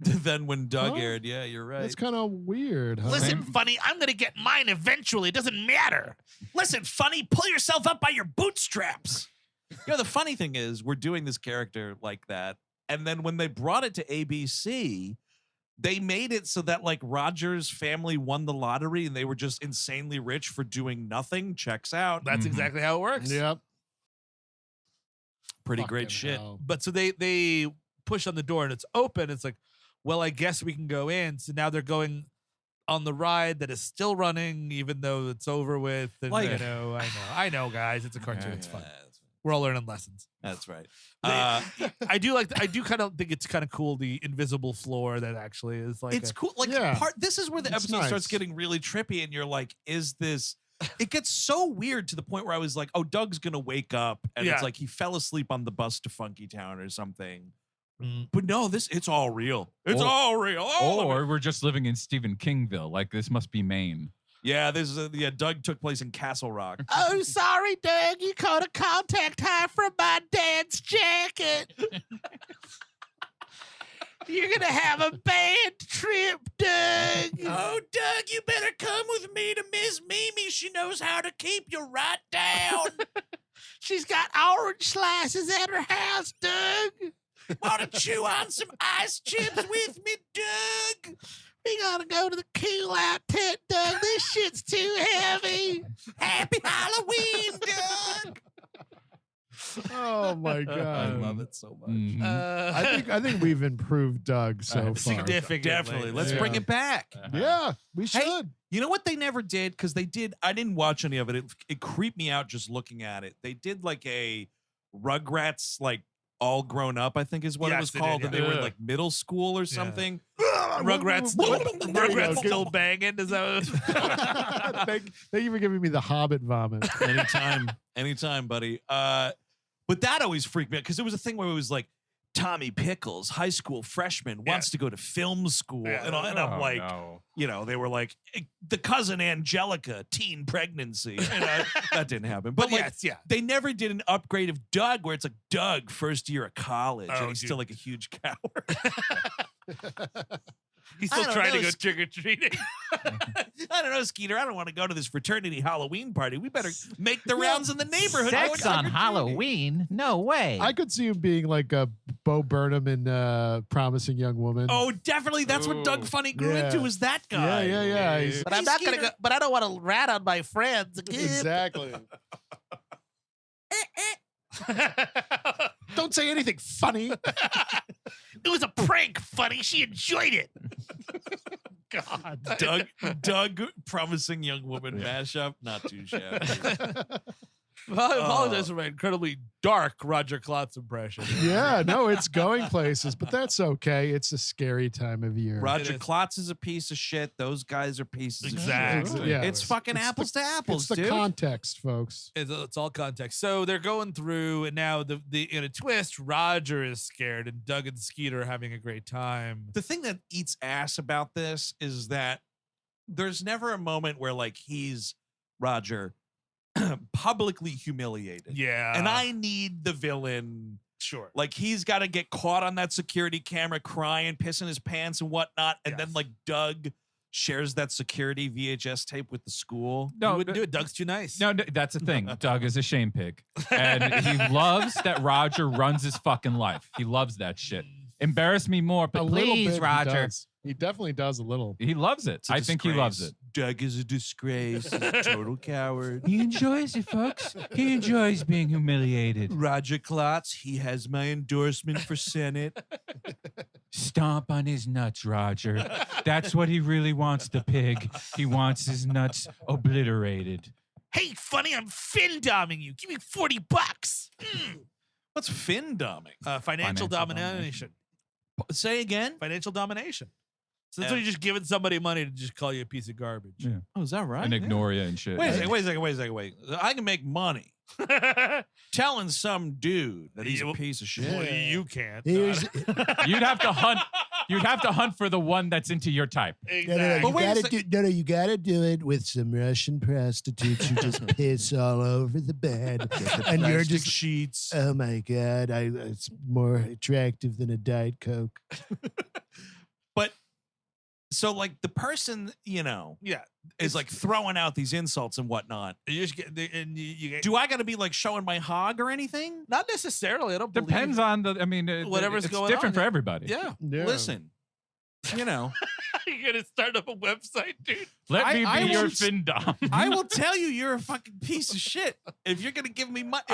than when Doug Huh? aired. Yeah, you're right. That's kind of weird. Huh? Listen, funny, I'm gonna get mine eventually. It doesn't matter. Listen, funny, pull yourself up by your bootstraps. The funny thing is, we're doing this character like that. And then when they brought it to ABC, they made it so that like Roger's family won the lottery and they were just insanely rich for doing nothing. Checks out. That's exactly how it works. Yep. Pretty Fucking great shit. hell. But so they push on the door and it's open. It's like, well, I guess we can go in. So now they're going on the ride that is still running, even though it's over with. And Like- I know, guys. It's a cartoon. It's fun. That's- We're all learning lessons. That's right. I do kind of think it's kind of cool, the invisible floor that actually is like It's cool. Like Yeah. this is where the It's episode starts nice. getting really trippy, and you're like, "Is this?" It gets so weird to the point where I was like, "Oh, Doug's gonna wake up," and Yeah. it's like he fell asleep on the bus to Funky Town or something. Mm. But no, it's all real. It's Or- all real. All of it. Or we're just living in Stephen Kingville. Like this must be Maine. Yeah, Doug took place in Castle Rock. Oh, sorry, Doug. You caught a contact high from my dad's jacket. You're gonna have a bad trip, Doug. Oh, Doug, you better come with me to Miss Mimi. She knows how to keep you right down. She's got orange slices at her house, Doug. Want to chew on some ice chips with me, Doug? We gotta go to the cool out tent, Doug. This shit's too heavy. Happy Halloween, Doug. Oh my god. I love it so much. Mhm. I think we've improved Doug so far. significantly. Definitely. Let's Yeah. bring it back. Yeah, we Hey, should. You know what they never did? Because they did. I didn't watch any of it. It creeped me out just looking at it. They did like a Rugrats, like all grown up, I think is what it Yes, was they called. did, And they were in yeah. like middle school or something. Rugrats, There you Rugrats go. still banging. Is that what Thank you for giving me the Hobbit vomit. Anytime, buddy. But that always freaked me out because it was a thing where it was like Tommy Pickles, high school freshman, wants to go to film school, Yeah. and I'm Oh, like, no. they were like the cousin Angelica, teen pregnancy, and that didn't happen. But But like, yes, yeah. they never did an upgrade of Doug where it's like Doug, first year of college, Oh, and he's dude. still like a huge coward. He's I still don't trying to know, go Sk- trick or treating. I don't know, Skeeter. I don't want to go to this fraternity Halloween party. We better make the rounds in the neighborhood. Sex going on trick-or-treating. Halloween? No way. I could see him being like a Bo Burnham in Promising Young Woman. Oh, definitely. That's what Doug Ooh. Funny grew Yeah. into. Was that yeah, guy? yeah. He's- But I'm not gonna go. But I don't want to rat on my friends. exactly. Don't say anything funny. It was a prank, funny. She enjoyed it. God. Doug, promising young woman mashup. Not too shabby. Well, I apologize for my incredibly dark Roger Klotz impression. Yeah, no, it's going places, but that's okay. It's a scary time of year. Roger is. Klotz is a piece of shit. Those guys are pieces Exactly. of shit. Yeah. It's fucking It's apples to apples, It's the dude. context, folks. It's all context. So they're going through, and now the in a twist, Roger is scared, and Doug and Skeeter are having a great time. The thing that eats ass about this is that there's never a moment where like he's Roger publicly humiliated. Yeah, And I need the villain. sure. Like he's got to get caught on that security camera crying, pissing his pants and whatnot. And then Yes. like Doug shares that security VHS tape with the school. No, No, wouldn't do it. Doug's too nice. No, that's the thing. Doug is a shame pig. And he loves that Roger runs his fucking life. He loves that shit. Embarrass me more, A but little please, bit, Roger. He definitely does a little. he loves it. It's a I think he loves it. disgrace. Doug is a disgrace. He's a total coward. He enjoys it, folks. He enjoys being humiliated. Roger Klotz, he has my endorsement for Senate. Stomp on his nuts, Roger. That's what he really wants, the pig. He wants his nuts obliterated. Hey, funny, I'm fin doming you. Give me $40. What's fin doming? Financial Financial domination. Say again? Financial domination. So that's Yeah. when you're just giving somebody money to just call you a piece of garbage. Yeah. Oh, is that right? And ignore you and shit. Wait a second. I can make money telling some dude that he's a piece of shit. Well, you can't. Here's, You'd have to hunt. You'd have to hunt for the one that's into your type. Exactly. But wait a sec- you gotta do it with some Russian prostitutes who just piss all over the bed, and you're Plastic just, sheets. oh my god, it's more attractive than a Diet Coke. So like the person, Yeah. is like throwing out these insults and whatnot. You just get, and you get, Do I got to be like showing my hog or anything? not necessarily. I don't believe. Depends on the. I mean, Whatever's it's going different on. for everybody. Yeah. Yeah. Listen, You're gonna start up a website, dude. Let me I be your won't- findom. I will tell you, you're a fucking piece of shit if you're gonna give me money.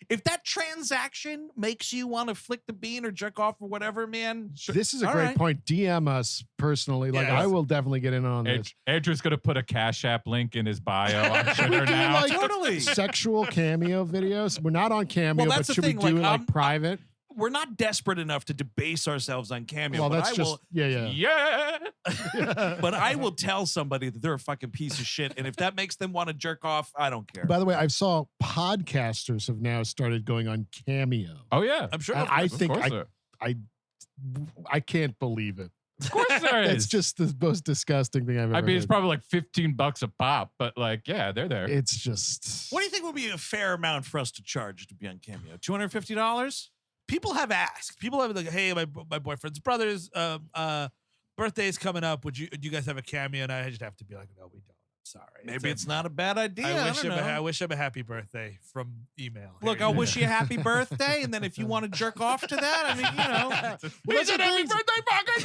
If that transaction makes you want to flick the bean or jerk off or whatever, man. This is a All great right. point. DM us personally. Like, Yes. I will definitely get in on this. Andrew's gonna put a Cash App link in his bio on Twitter do now. like Totally. sexual cameo videos. We're not on Cameo, Well, but that's the should thing, we do like, it like I'm- private? We're not desperate enough to debase ourselves on Cameo. Well, but that's I just will, yeah. but I will tell somebody that they're a fucking piece of shit, and if that makes them want to jerk off, I don't care. By the way, I saw podcasters have now started going on Cameo. Oh yeah, I'm sure. And I of think course there- I can't believe it. of course there is. It's just the most disgusting thing I've ever I mean, it's heard. probably like $15 a pop, but like, yeah, they're there. It's just What do you think would be a fair amount for us to charge to be on Cameo? $250? People have asked. People have like, hey, my boyfriend's brother's birthday is coming up. Do you guys have a cameo? And I just have to be like, no, we don't. Sorry. Maybe it's not a bad idea. I wish don't him. know. I wish him a happy birthday from email. Look, Here I'll you wish you a happy birthday, and then if you want to jerk off to that, I mean, Well, go. that's the thing.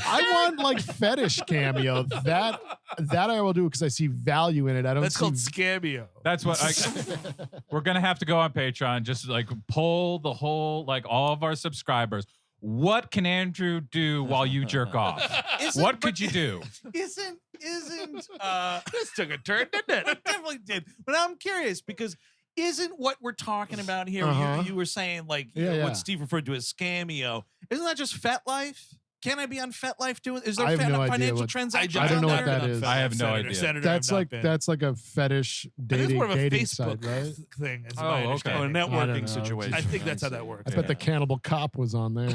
I want like fetish Cameo. That I will do because I see value in it. I don't That's see called Scameo. That's what we're gonna have to go on Patreon. Just like poll the whole, like all of our subscribers. What can Andrew do while you jerk off? What could you do? Isn't This took a turn, didn't it it? definitely did. But I'm curious because isn't what we're talking about here? Uh-huh. You were saying like Yeah. what Steve referred to as Scameo. Isn't that just FetLife? Can I be on FetLife doing? Is there I have no idea financial what- transactions? I don't know on what there? that is. I have no idea. Senator, that's like a fetish I think it's dating more of a dating Facebook site, right? thing. Is Oh, my okay. Oh, a understanding. I don't networking know. situation. I think that's how that works. I bet the Cannibal Cop was on there.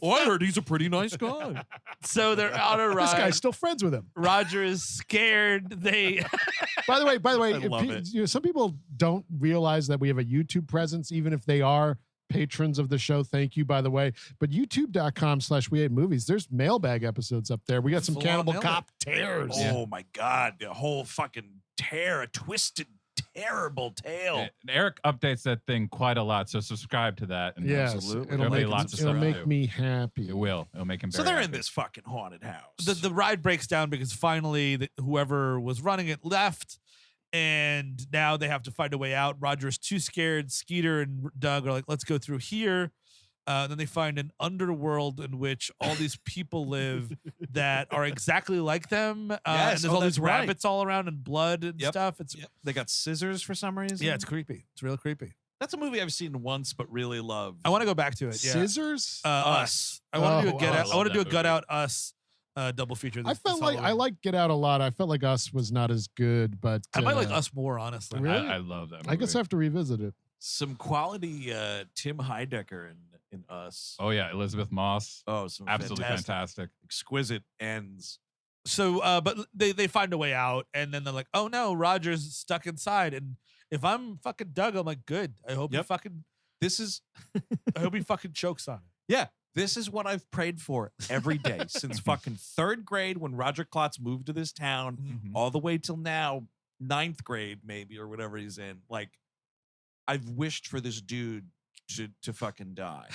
Well, I heard he's a pretty nice guy. So they're on a This ride. guy's still friends with him. Roger is scared. They By the way, I love it. some people don't realize that we have a YouTube presence, even if they are patrons of the show. Thank you, by the way. But youtube.com/WeHateMovies, there's mailbag episodes up there. We got some Full-on Cannibal mailbag. Cop tears. Oh my God, the whole fucking tear, a twisted, terrible tale. And Eric updates that thing quite a lot, so subscribe to that. And Yes, Absolutely. it'll There'll be make, lots of it'll stuff to make do. me happy. It will. It'll make him. So very they're in happy. this fucking haunted house. the ride breaks down because finally whoever was running it left, and now they have to find a way out. Roger's too scared. Skeeter and Doug are like, let's go through here. Then they find an underworld in which all these people live that are exactly like them. Yes, And there's all that's these right. rabbits all around and blood and Yep. stuff. It's Yep. They got scissors for some reason. yeah, it's creepy. It's real creepy. That's a movie I've seen once but really love. I want to go back to it. Yeah. Scissors? Us. I want to do a Oh, Get I Out. I love want to do a that Gut movie. Out Us double feature. I this felt like I Halloween. like Get Out a lot. I felt like Us was not as good, but I might like Us more, honestly. Really? I love that movie. I guess I have to revisit it. some quality Tim Heidecker in Us. Oh yeah, Elizabeth Moss. Oh, some Absolutely fantastic. exquisite ends. So, but they find a way out, and then they're like, "Oh no, Roger's stuck inside." And if I'm fucking Doug, I'm like, "Good. I hope he Yep. fucking, This is I hope he fucking chokes on it." yeah. This is what I've prayed for every day since fucking third grade when Roger Klotz moved to this town, Mhm. all the way till now, ninth grade maybe or whatever he's in. Like, I've wished for this dude to fucking die.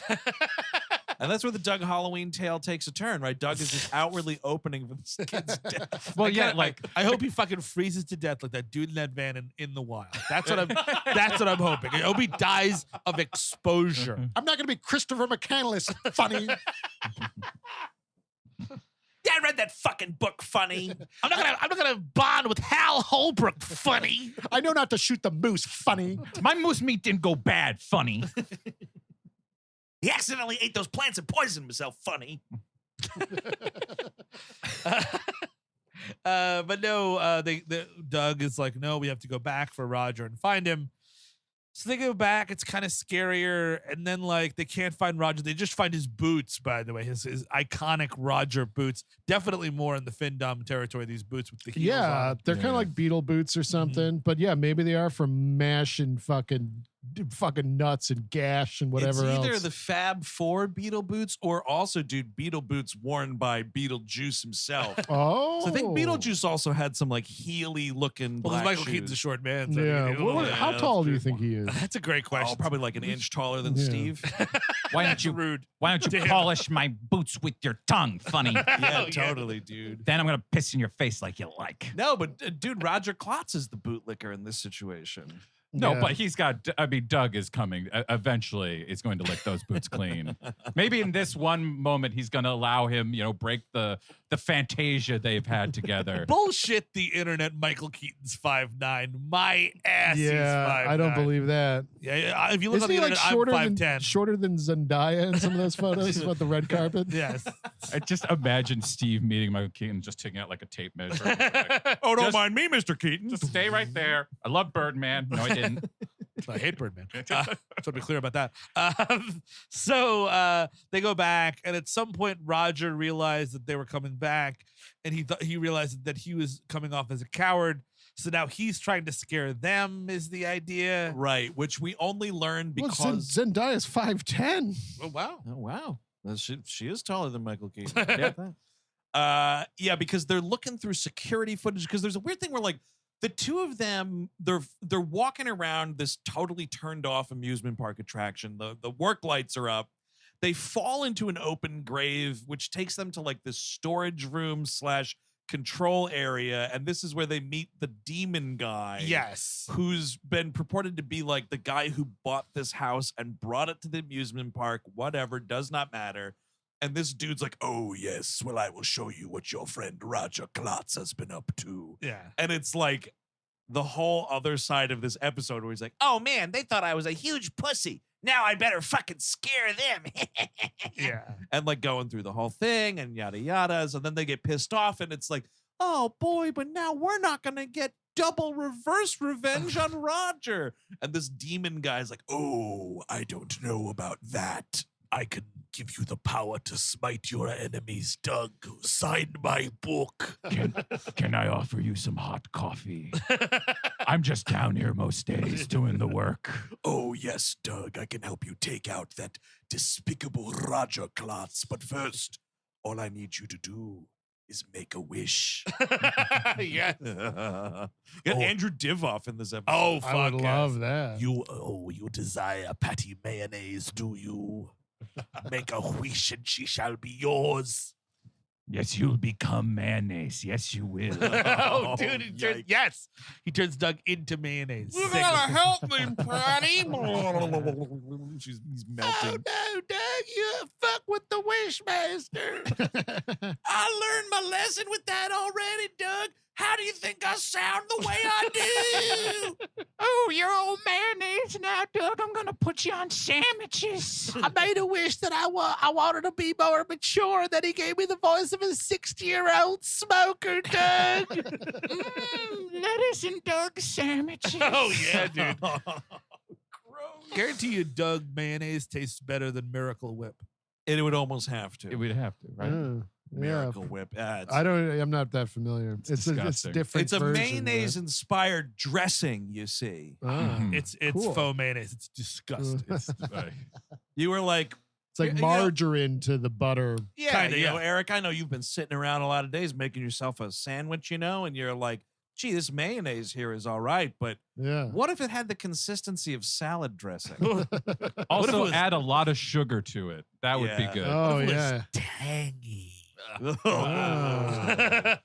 And that's where the Doug Halloween tale takes a turn, right? Doug is just outwardly opening for this kid's death. Well, yeah, like I hope he fucking freezes to death like that dude in that van in the wild. That's what I'm hoping. I hope he dies of exposure. I'm not going to be Christopher McCandless. Funny. Yeah, I read that fucking book, funny. I'm not gonna bond with Hal Holbrook. Funny. I know not to shoot the moose. Funny. my moose meat didn't go bad. Funny. He accidentally ate those plants and poisoned himself, funny. But no, Doug is like, no, we have to go back for Roger and find him. So they go back. It's kind of scarier, and then like they can't find Roger. They just find his boots. By the way, his iconic Roger boots. Definitely more in the Findom territory. These boots with the heels Yeah, on. they're kind of like beetle boots or something. But yeah, maybe they are from MASH in fucking fucking nuts and gash and whatever it's either else. the Fab Four Beetle boots or also, dude, Beetle boots worn by Beetlejuice himself. Oh, So I think Beetlejuice also had some like heely looking Well, black Michael shoes. Keaton's a short man. So I Yeah. think he did a little- How Yeah, tall that's do you true. think he is? That's a great question. Oh, probably like an inch taller than Yeah. Steve. Why don't That's you rude. Why don't you Damn. polish my boots with your tongue, funny? Yeah, yeah. totally, dude. Then I'm gonna piss in your face like you like. No, but dude, Roger Klotz is the bootlicker in this situation. No, Yeah. but he's got. I mean, Doug is coming. Eventually, is going to lick those boots clean. Maybe in this one moment, he's going to allow him, break the fantasia they've had together. Bullshit the internet. Michael Keaton's 5'9". My ass. He's Yeah, 5'9". I don't believe that. Yeah. If you look Isn't on the he like internet, shorter I'm than 5'10". shorter than Zendaya in some of those photos about the red carpet? Yes. I just imagine Steve meeting Michael Keaton, just taking out like a tape measure. Like, Oh, don't Just- mind me, Mr. Keaton. just stay right there. I love Birdman. No, I didn't. I hate Birdman. So be clear about that. So they go back, and at some point, Roger realized that they were coming back, and he realized that he was coming off as a coward. So now he's trying to scare them. Is the idea? Right, which we only learned Well, because. Zendaya's 5'10". Oh wow. Oh wow, she is taller than Michael Keaton. Yeah. Because they're looking through security footage. Because there's a weird thing where like the two of them, they're walking around this totally turned off amusement park attraction. The work lights are up. They fall into an open grave, which takes them to like this storage room / control area, and this is where they meet the demon guy. Yes. Who's been purported to be like the guy who bought this house and brought it to the amusement park, whatever, does not matter. And this dude's like, oh, yes, well, I will show you what your friend Roger Klotz has been up to. Yeah. And it's like the whole other side of this episode where he's like, oh, man, they thought I was a huge pussy. Now I better fucking scare them. Yeah. And like going through the whole thing and yada yadas. And then they get pissed off and it's like, oh boy, but now we're not going to get double reverse revenge on Roger. And this demon guy's like, oh, I don't know about that. I can give you the power to smite your enemies, Doug. Sign my book. Can I offer you some hot coffee? I'm just down here most days doing the work. Oh, yes, Doug. I can help you take out that despicable Roger Klotz. But first, all I need you to do is make a wish. Yeah. Got Andrew Divoff in this episode. Oh, I fuck. would love that. You desire patty mayonnaise, do you? Make a wish and she shall be yours. Yes, you'll become mayonnaise. Yes, you will. Oh, dude. yikes. Yes. He turns Doug into mayonnaise. You Sick. gotta help me, Patty. He's melting. no, Doug. You fuck with the Wishmaster. I learned my lesson with that already, Doug. How do you think I sound the way I do? Oh, you're all mayonnaise now, Doug. I'm gonna put you on sandwiches. I made a wish that I wanted to be more mature. Then he gave me the voice of a 60-year-old smoker, Doug. Lettuce and Doug sandwiches. Oh, yeah, dude. Guarantee you Doug mayonnaise tastes better than Miracle Whip. It would almost have to. It would have to, right? Yeah. Miracle Whip. I'm not that familiar. It's disgusting. different. It's a version, mayonnaise-inspired dressing, you see. right? Ah. Mhm. It's Cool. faux mayonnaise. It's disgusting. Right. You were like, It's like You know- margarine to the butter. yeah, Kinda, yeah. Eric, I know you've been sitting around a lot of days making yourself a sandwich, and you're like, gee, this mayonnaise here is all right, but Yeah. what if it had the consistency of salad dressing? Also, was- add a lot of sugar to it. That would be Yeah. good. Oh It was yeah. tangy. Ah.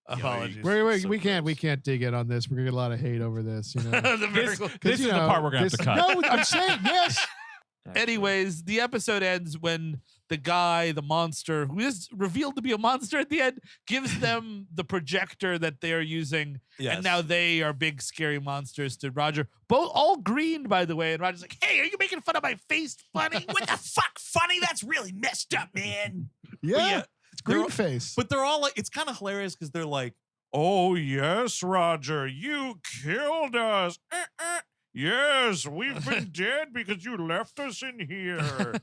Apologies. Wait, So we can't dig in on this. We're gonna get a lot of hate over this. You know. The This, miracle. this is the part we're gonna have to cut. No, I'm saying yes. Anyways, the episode ends when the guy, the monster, who is revealed to be a monster at the end, gives them the projector that they are using. Yes. And now they are big, scary monsters to Roger. Both all green, by the way. And Roger's like, hey, are you making fun of my face, funny? What the fuck, funny? That's really messed up, man. Yeah. It's green they're- face. But they're all like, it's kind of hilarious because they're like, oh, yes, Roger, you killed us. Yes, we've been dead because you left us in here.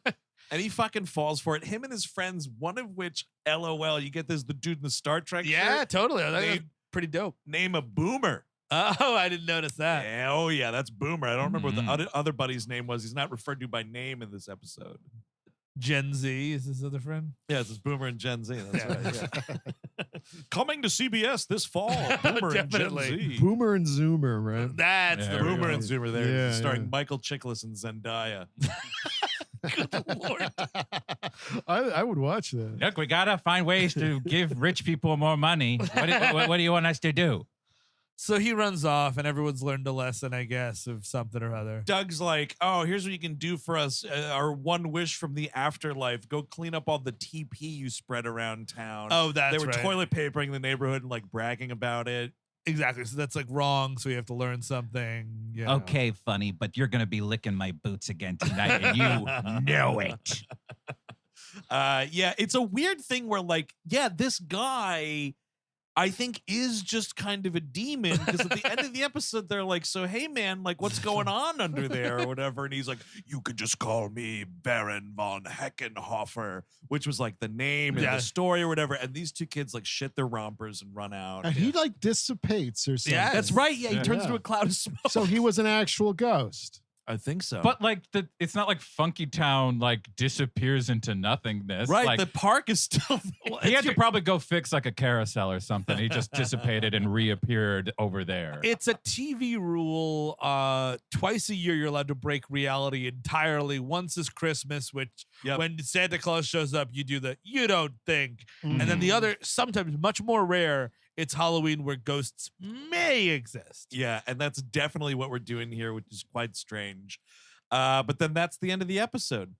And he fucking falls for it. Him and his friends, one of which, LOL, you get this, the dude in the Star Trek Yeah, shirt, totally. That's They- pretty dope. name a boomer. Oh, I didn't notice that. Yeah, oh yeah, that's Boomer. I don't remember what the Mhm. other buddy's name was. He's not referred to by name in this episode. Gen Z is his other friend. Yeah, it's Boomer and Gen Z. That's Yeah. right. Yeah. Coming to CBS this fall. Boomer and Gen Definitely. Z. Boomer and Zoomer, right? That's Yeah, the there we Boomer go. and Zoomer there, Yeah, starring yeah. Michael Chiklis and Zendaya. Good Lord. I would watch that. Look, we gotta find ways to give rich people more money. What do you want us to do? So he runs off, and everyone's learned a lesson, I guess, of something or other. Doug's like, oh, here's what you can do for us. Our one wish from the afterlife. Go clean up all the TP you spread around town. Oh, that's they were right. toilet papering the neighborhood and like bragging about it. Exactly. So that's like wrong. So you have to learn something. You know. Okay, funny, but you're gonna be licking my boots again tonight, and you know it. Yeah, it's a weird thing where like, yeah, this guy I think is just kind of a demon because at the end of the episode they're like, so hey man, like what's going on under there or whatever, and he's like, you could just call me Baron von Heckenhofer, which was like the name in Yeah. the story or whatever, and these two kids like shit their rompers and run out. And he like dissipates or something. Yes. That's right, yeah, he Yeah. turns Yeah. into a cloud of smoke. So he was an actual ghost. I think so. But like it's not like Funky Town like disappears into nothingness. right, Like, the park is still he had to probably go fix like a carousel or something. He just dissipated and reappeared over there. It's a TV rule. Twice a year, you're allowed to break reality entirely. Once is Christmas, which Yep. when Santa Claus shows up, you do the you don't think. And then Mm-hmm. the other, sometimes much more rare, it's Halloween where ghosts may exist. Yeah, and that's definitely what we're doing here, which is quite strange. But then that's the end of the episode.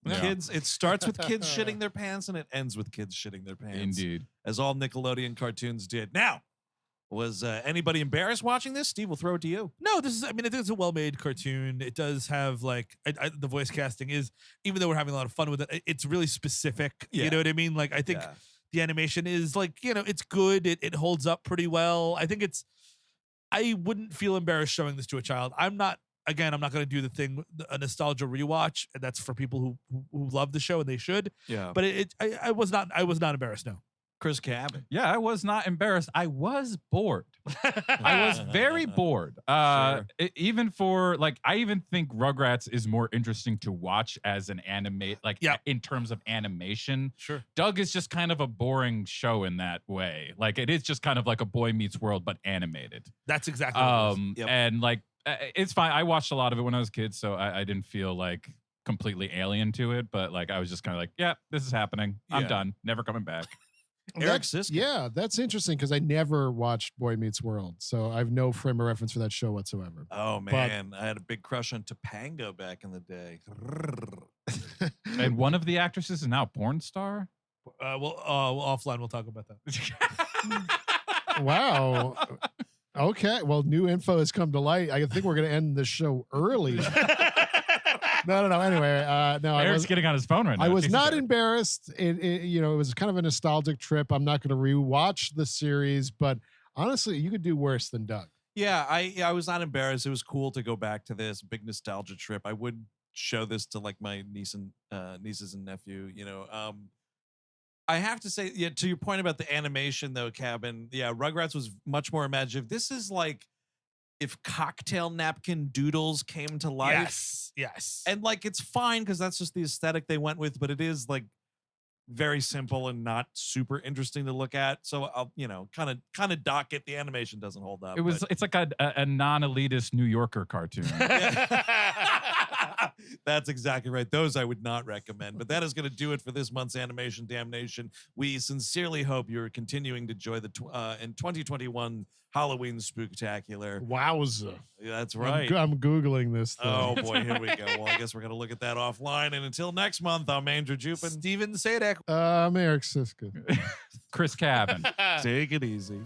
Yeah. Kids, it starts with kids shitting their pants and it ends with kids shitting their pants. Indeed. As all Nickelodeon cartoons did. Now, was anybody embarrassed watching this? Steve, we'll throw it to you. No, this is, I mean, I think it's a well-made cartoon. It does have like, the voice casting is, even though we're having a lot of fun with it, it's really specific. Yeah. You know what I mean? Like, I think the animation is like, you know, it's good. It holds up pretty well. I think I wouldn't feel embarrassed showing this to a child. I'm not going to do the thing, a nostalgia rewatch. And that's for people who love the show and they should, Yeah. but I was not embarrassed. No. Chris Cabin. Yeah, I was not embarrassed. I was bored. I was very bored. Sure. Even for like, I even think Rugrats is more interesting to watch as an Yeah. in terms of animation. Sure. Doug is just kind of a boring show in that way. Like it is just kind of like a Boy Meets World, but animated. That's exactly what it is. Yep. And like, it's fine. I watched a lot of it when I was a kid, so I didn't feel like completely alien to it, but like, I was just kind of like, yeah, this is happening. I'm Yeah. done. Never coming back. Eric That's- Siska. Yeah, that's interesting because I never watched Boy Meets World, so I have no frame of reference for that show whatsoever. Oh, man. I had a big crush on Topanga back in the day. And one of the actresses is now a porn star. Offline, we'll talk about that. Wow. Okay. Well, new info has come to light. I think we're going to end the show early. No. Anyway, no. Eric's getting on his phone right now. I was Jesus, not Eric. embarrassed. It was kind of a nostalgic trip. I'm not going to rewatch the series, but honestly, you could do worse than Doug. Yeah, I was not embarrassed. It was cool to go back to this big nostalgia trip. I would show this to like my nieces and nephew. You know, I have to say, yeah, to your point about the animation though, Cabin. Yeah, Rugrats was much more imaginative. This is like if cocktail napkin doodles came to life. Yes. And like it's fine because that's just the aesthetic they went with, but it is like very simple and not super interesting to look at. So I'll, kind of dock it. The animation doesn't hold up. It's like a non-elitist New Yorker cartoon. That's exactly right. Those I would not recommend. But that is going to do it for this month's Animation Damnation. We sincerely hope you're continuing to enjoy the in 2021 Halloween Spooktacular. Wowza. That's right. I'm Googling this thing. Oh boy, here we go. Well, I guess we're going to look at that offline. And until next month, I'm Andrew Jupin. Steven Sadek. I'm Eric Siska. Chris Cabin. Take it easy.